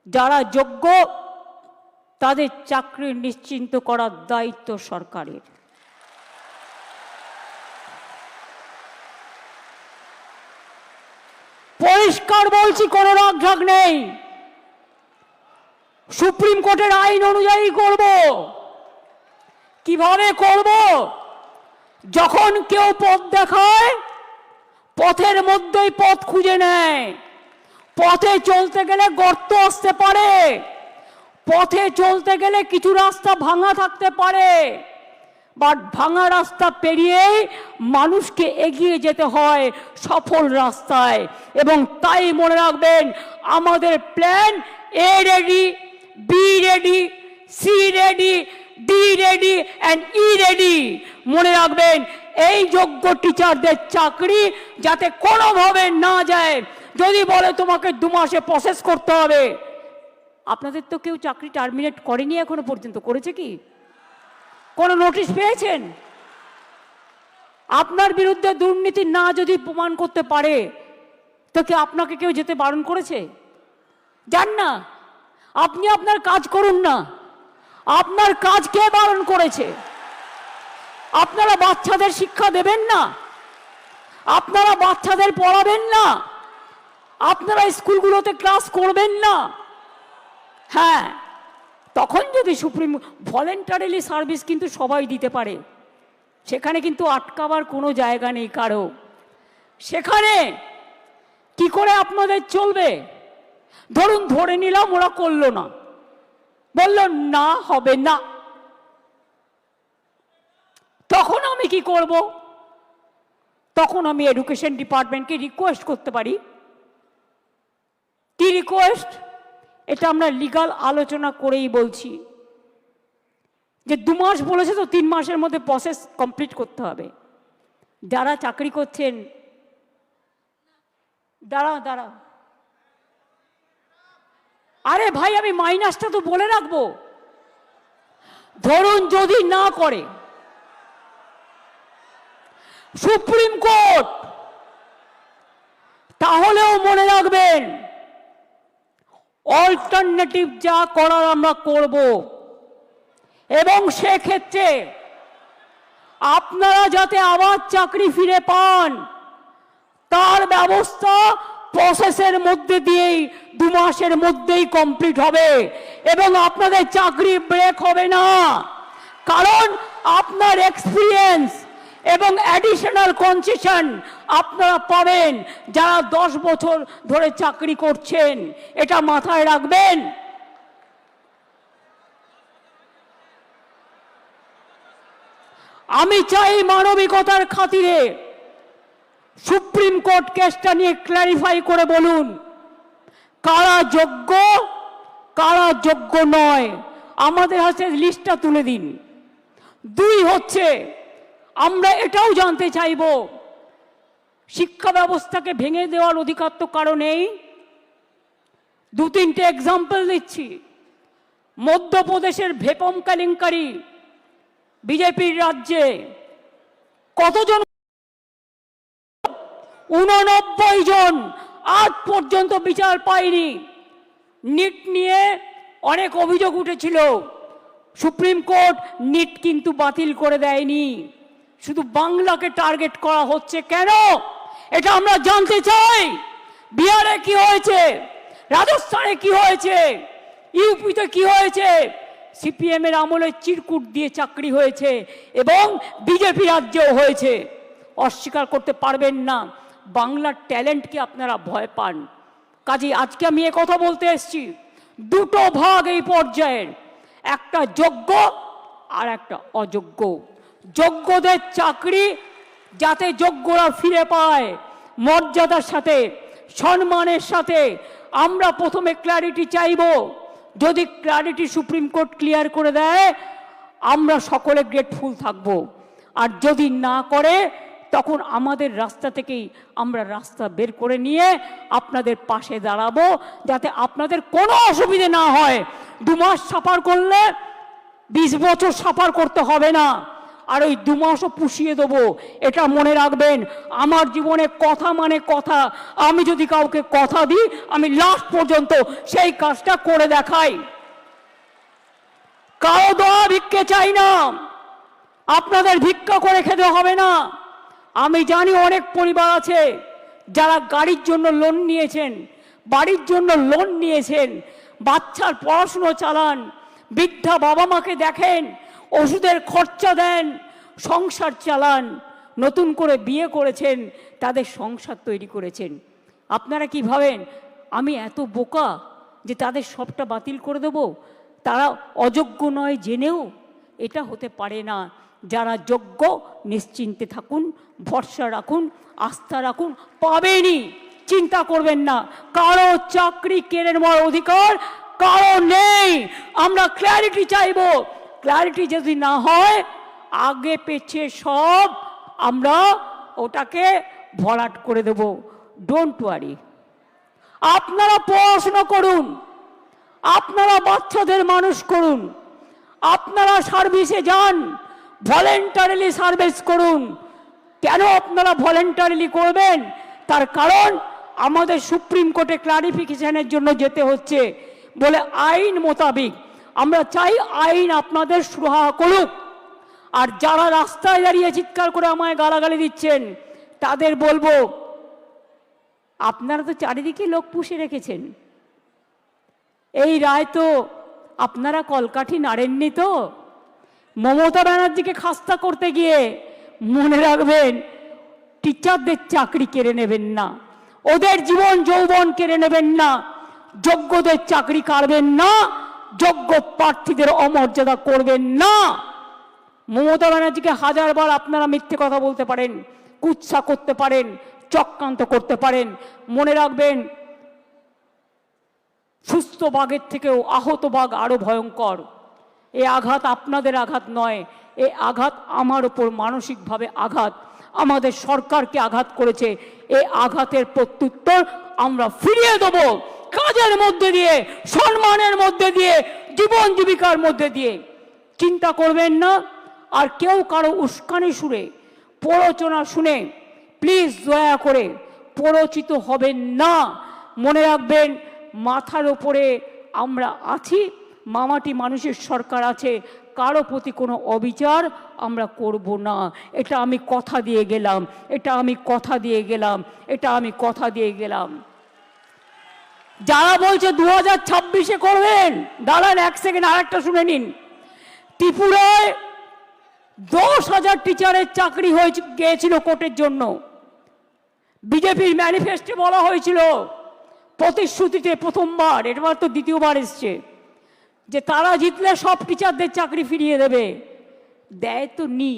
যারা যোগ্য তাদের চাকরি নিশ্চিন্ত করার দায়িত্ব সরকারের। পরিষ্কার বলছি, কোনো রাগঢাক নেই। সুপ্রিম কোর্টের আইন অনুযায়ী করব। কিভাবে করব? যখন কেউ পথ দেখায়, পথের মধ্যেই পথ খুঁজে নেয়। পথে চলতে গেলে গর্ত আসতে পারে, পথে চলতে গেলে কিছু রাস্তা ভাঙা থাকতে পারে, বাট ভাঙা রাস্তা পেরিয়েই মানুষকে এগিয়ে যেতে হয় সফল রাস্তায়। এবং তাই মনে রাখবেন, আমাদের plan A ready, B ready, C ready, D ready and E ready. মনে রাখবেন, এই যোগ্য টিচারদের চাকরি যাতে কোনোভাবে না যায়। যদি বলে তোমাকে 2 মাসে প্রসেস করতে হবে, আপনাদের তো কেউ চাকরি টার্মিনেট করেনি এখনো পর্যন্ত, করেছে কি? কোনো নোটিশ পেয়েছেন? আপনার বিরুদ্ধে দুর্নীতি না যদি প্রমাণ করতে পারে, তো কি আপনাকে কেউ যেতে বারণ করেছে? যান না, আপনি আপনার কাজ করুন না। আপনার কাজ কে বারণ করেছে? আপনারা বাচ্চাদের শিক্ষা দেবেন না? আপনারা বাচ্চাদের পড়াবেন না? আপনারা স্কুলগুলোতে ক্লাস করবেন না? হ্যাঁ, তখন যদি সুপ্রিম ভলেন্টারিলি সার্ভিস কিন্তু সবাই দিতে পারে, সেখানে কিন্তু আটকাবার কোনো জায়গা নেই কারো। সেখানে কি করে আপনাদের চলবে? ধরুন ধরে নিলাম ওরা করলো না, বলল না হবে না, তখন আমি কি করব? তখন আমি এডুকেশন ডিপার্টমেন্টকে রিকোয়েস্ট করতে পারি। কি রিকোয়েস্ট? এটা আমরা লিগাল আলোচনা করেই বলছি যে 2 মাস বলেছে তো 3 মাসের মধ্যে প্রসেস কমপ্লিট করতে হবে। যারা চাকরি করছেন, দাঁড়া, আরে ভাই, আমি মাইনাসটা তো বলে রাখবো। ধরুন যদি না করে সুপ্রিম কোর্ট, তাহলেও মনে রাখবেন অল্টারনেটিভ যা করার আমরা করব। এবং সেক্ষেত্রে আপনারা যাতে আবার চাকরি ফিরে পান, তার ব্যবস্থা প্রসেসের মধ্যে দিয়েই 2 মাসের মধ্যেই কমপ্লিট হবে। এবং আপনাদের চাকরি ব্রেক হবে না, কারণ আপনার এক্সপিরিয়েন্স এবং অ্যাডিশনাল কনসেশন আপনারা পাবেন যারা 10 বছর ধরে চাকরি করছেন। এটা মাথায় রাখবেন। আমি চাই মানবিকতার খাতিরে সুপ্রিম কোর্ট কেসটা নিয়ে ক্ল্যারিফাই করে বলুন কারা যোগ্য, কারা যোগ্য নয়। আমাদের হাতে লিস্টটা তুলে দিন। 2 হচ্ছে, আমরা এটাও জানতে চাইব, শিক্ষা ব্যবস্থাকে ভেঙে দেওয়ার অধিকার তো কারো নেই। 2-3টে এক্সাম্পল দিচ্ছি। মধ্যপ্রদেশের ভেপম কেলেঙ্কারি, বিজেপির রাজ্যে কতজন? 89 জন আজ পর্যন্ত বিচার পায়নি। নিট নিয়ে অনেক অভিযোগ উঠেছিল, সুপ্রিম কোর্ট নিট কিন্তু বাতিল করে দেয়নি। শুধু বাংলাকে টার্গেট করা হচ্ছে কেন? এটা আমরা জানতে চাই। বিহারে কি হয়েছে, রাজস্থানে কি হয়েছে, ইউপিতে কি হয়েছে? সিপিএম এর আমলে চিরকুট দিয়ে চাকরি হয়েছে এবং বিজেপি রাজ্যেও হয়েছে। অস্বীকার করতে পারবেন না। বাংলার ট্যালেন্টকে আপনারা ভয় পান। কাজেই আজকে আমি এ কথা বলতে এসেছি, 2টো ভাগ এই পর্যায়ের, একটা যোগ্য আর একটা অযোগ্য। যোগ্যদের চাকরি যাতে যোগ্যরা ফিরে পায় মর্যাদার সাথে, সম্মানের সাথে, আমরা প্রথমে ক্ল্যারিটি চাইব। যদি ক্ল্যারিটি সুপ্রিম কোর্ট ক্লিয়ার করে দেয়, আমরা সকলে গ্রেটফুল থাকব। আর যদি না করে, তখন আমাদের রাস্তা থেকেই আমরা রাস্তা বের করে নিয়ে আপনাদের পাশে দাঁড়াবো, যাতে আপনাদের কোনো অসুবিধে না হয়। 2 মাস সাফার করলে 20 বছর সাফার করতে হবে না। আর ওই 2 মাসও পুষিয়ে দেবো। এটা মনে রাখবেন, আমার জীবনে কথা মানে কথা। আমি যদি কাউকে কথা দিই, আমি লাস্ট পর্যন্ত সেই কাজটা করে দেখাই। কারো দোয়া ভিক্ষে চাই না, আপনাদের ভিক্ষা করে খেতে হবে না। আমি জানি অনেক পরিবার আছে যারা গাড়ির জন্য লোন নিয়েছেন, বাড়ির জন্য লোন নিয়েছেন, বাচ্চার পড়াশুনো চালান, বৃদ্ধা বাবা মাকে দেখেন, ওষুধের খরচা দেন, সংসার চালান, নতুন করে বিয়ে করেছেন, তাদের সংসার তৈরি করেছেন। আপনারা কি ভাবেন আমি এত বোকা যে তাদের সবটা বাতিল করে দেব? তারা অযোগ্য নয় জেনেও? এটা হতে পারে না। যারা যোগ্য নিশ্চিন্তে থাকুন, ভরসা রাখুন, আস্থা রাখুন, পাবেনই, চিন্তা করবেন না। কারো চাকরি কেড়ে নেওয়ার অধিকার কারো নেই। আমরা ক্ল্যারিটি চাইব। ক্ল্যারিটি যদি না হয়, আগে পেছে সব আমরা ওটাকে ভরাট করে দেব। Don't worry. আপনারা পড়াশোনা করুন, আপনারা বাচ্চাদের মানুষ করুন, আপনারা সার্ভিসে যান, ভলেন্টারিলি সার্ভিস করুন। কেন আপনারা ভলেন্টারিলি করবেন? তার কারণ আমাদের সুপ্রিম কোর্টে ক্লারিফিকেশনের জন্য যেতে হচ্ছে বলে আইন মোতাবেক আমরা চাই আইন আপনাদের সুরাহা করুক। আর যারা রাস্তায় দাঁড়িয়ে চিৎকার করে আমায় গালাগালি দিচ্ছেন, তাদের বলবো, আপনারা তো চারিদিকে লোক পুষে রেখেছেন। এই রায় তো আপনারা কলকাঠি নাড়েননি তো। মমতা ব্যানার্জিকে খাস্তা করতে গিয়ে মনে রাখবেন, টিচারদের চাকরি কেড়ে নেবেন না, ওদের জীবন যৌবন কেড়ে নেবেন না, যোগ্যদের চাকরি কাড়বেন না, যোগ্য প্রার্থীদের অমর্যাদা করবেন না। মমতা ব্যানার্জিকে হাজারবার আপনারা মিথ্যে কথা বলতে পারেন, কুৎসা করতে পারেন, চক্রান্ত করতে পারেন। মনে রাখবেন, সুস্থ বাঘের থেকেও আহত বাঘ আরো ভয়ঙ্কর। এই আঘাত আপনাদের আঘাত নয়, এই আঘাত আমার উপর মানসিকভাবে আঘাত, আমাদের সরকারকে আঘাত করেছে। এই আঘাতের প্রত্যুত্তর আমরা ফিরিয়ে দেব, কাজের মধ্যে দিয়ে, সম্মানের মধ্যে দিয়ে, জীবন জীবিকার মধ্যে দিয়ে। চিন্তা করবেন না। আর কেউ কারো উস্কানি সুরে, প্ররোচনা শুনে প্লিজ দয়া করে প্ররোচিত হবেন না। মনে রাখবেন, মাথার ওপরে আমরা আছি, মামাটি মানুষের সরকার আছে, কারো প্রতি কোনো অবিচার আমরা করব না। এটা আমি কথা দিয়ে গেলাম, এটা আমি কথা দিয়ে গেলাম, এটা আমি কথা দিয়ে গেলাম। যারা বলছে 2026-এ করবেন, দাঁড়ান এক সেকেন্ড, আরেকটা শুনে নিন। ত্রিপুরায় 10,000 টিচারের চাকরি হয়ে গিয়েছিল কোর্টের জন্য। বিজেপির ম্যানিফেস্টো বলা হয়েছিল, প্রতিশ্রুতিতে প্রথমবার, এবার তো দ্বিতীয়বার এসছে, যে তারা জিতলে সব টিচারদের চাকরি ফিরিয়ে দেবে। দেয় তো নি।